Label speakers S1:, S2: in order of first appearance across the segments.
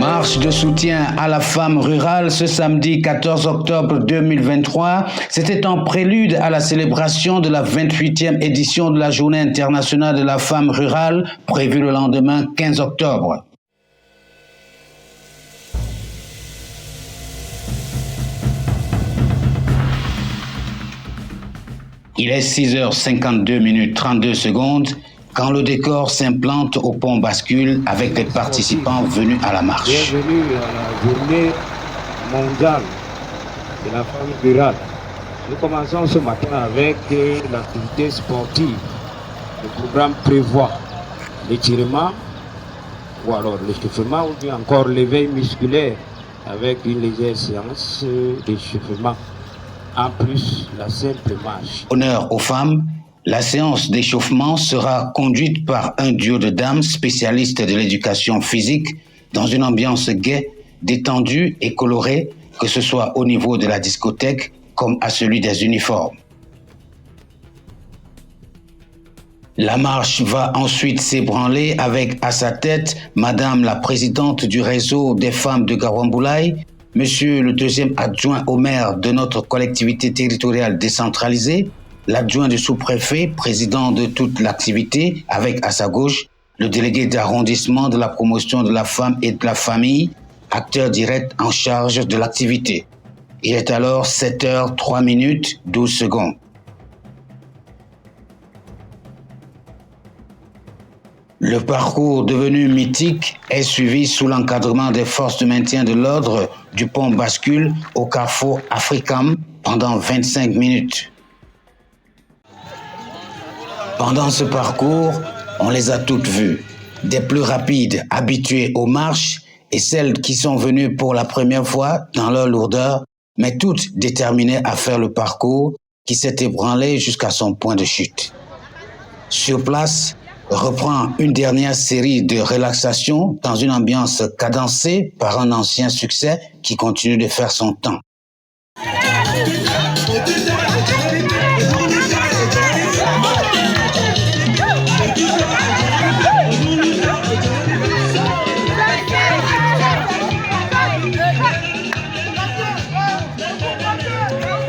S1: Marche de soutien à la femme rurale ce samedi 14 octobre 2023. C'était en prélude à la célébration de la 28e édition de la Journée internationale de la femme rurale, prévue le lendemain 15 octobre. Il est 6h52 32 secondes quand le décor s'implante au pont bascule avec les participants venus à la marche.
S2: Bienvenue à la journée mondiale de la femme rurale. Nous commençons ce matin avec l'activité sportive. Le programme prévoit l'étirement ou alors l'échauffement ou bien encore l'éveil musculaire avec une légère séance d'échauffement. En plus, la simple marche.
S1: Honneur aux femmes, la séance d'échauffement sera conduite par un duo de dames spécialistes de l'éducation physique dans une ambiance gaie, détendue et colorée, que ce soit au niveau de la discothèque comme à celui des uniformes. La marche va ensuite s'ébranler avec à sa tête Madame la présidente du réseau des femmes de Garoua-Mboulaye, Monsieur le deuxième adjoint au maire de notre collectivité territoriale décentralisée, l'adjoint du sous-préfet, président de toute l'activité, avec à sa gauche le délégué d'arrondissement de la promotion de la femme et de la famille, acteur direct en charge de l'activité. Il est alors 7h03 12 secondes. Le parcours devenu mythique est suivi sous l'encadrement des forces de maintien de l'ordre du pont bascule au carrefour Africam pendant 25 minutes. Pendant ce parcours, on les a toutes vues, des plus rapides habituées aux marches et celles qui sont venues pour la première fois dans leur lourdeur, mais toutes déterminées à faire le parcours qui s'est ébranlé jusqu'à son point de chute. Sur place, reprend une dernière série de relaxations dans une ambiance cadencée par un ancien succès qui continue de faire son temps.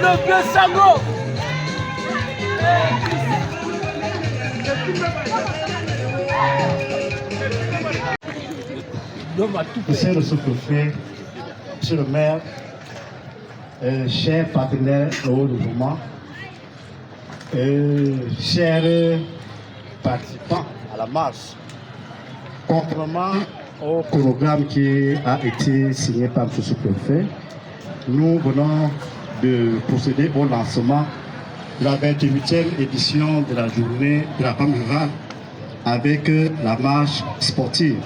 S3: Le vieux Sango.
S4: Monsieur le sous-préfet, monsieur le maire, chers partenaires au mouvement, chers participants à la marche, contrairement au programme qui a été signé par M. le sous-préfet, nous venons de procéder au lancement de la 28e édition de la journée de la femme rurale avec la marche sportive.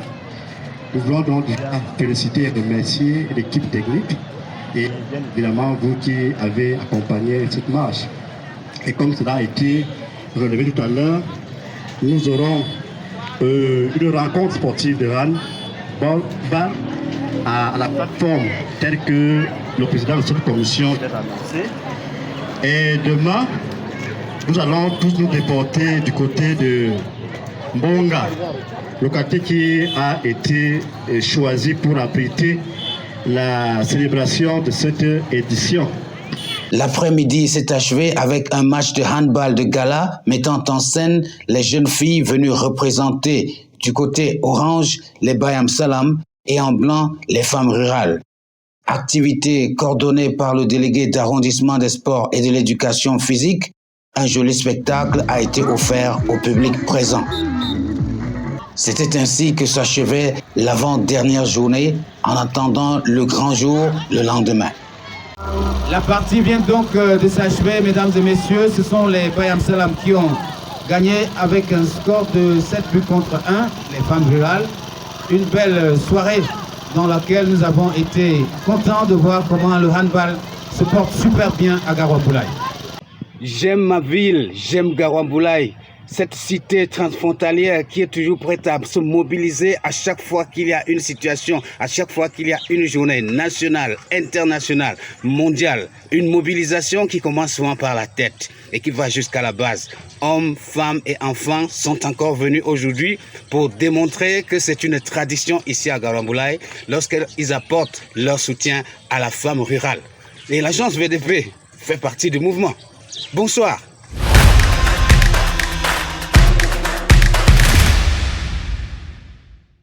S4: Nous voulons donc déjà féliciter et remercier l'équipe technique et bien évidemment vous qui avez accompagné cette marche. Et comme cela a été relevé tout à l'heure, nous aurons une rencontre sportive de Rennes à la plateforme telle que le président de cette commission vient d'annoncer. Et demain, nous allons tous nous déporter du côté de Mbonga, le quartier qui a été choisi pour abriter la célébration de cette édition.
S1: L'après-midi s'est achevé avec un match de handball de gala mettant en scène les jeunes filles venues représenter du côté orange les Bayam Salam et en blanc les femmes rurales. Activité coordonnée par le délégué d'arrondissement des sports et de l'éducation physique, un joli spectacle a été offert au public présent. C'était ainsi que s'achevait l'avant-dernière journée en attendant le grand jour le lendemain.
S5: La partie vient donc de s'achever, mesdames et messieurs. Ce sont les Bayam Salam qui ont gagné avec un score de 7 buts contre 1, les femmes rurales. Une belle soirée dans laquelle nous avons été contents de voir comment le handball se porte super bien à Garoua-Mboulaye.
S2: J'aime ma ville, j'aime Garoua-Mboulaye.
S1: cette cité transfrontalière qui est toujours prête à se mobiliser à chaque fois qu'il y a une situation, à chaque fois qu'il y a une journée nationale, internationale, mondiale. Une mobilisation qui commence souvent par la tête et qui va jusqu'à la base. Hommes, femmes et enfants sont encore venus aujourd'hui pour démontrer que c'est une tradition ici à Garambulaye lorsqu'ils apportent leur soutien à la femme rurale. Et l'agence VDP fait partie du mouvement. Bonsoir.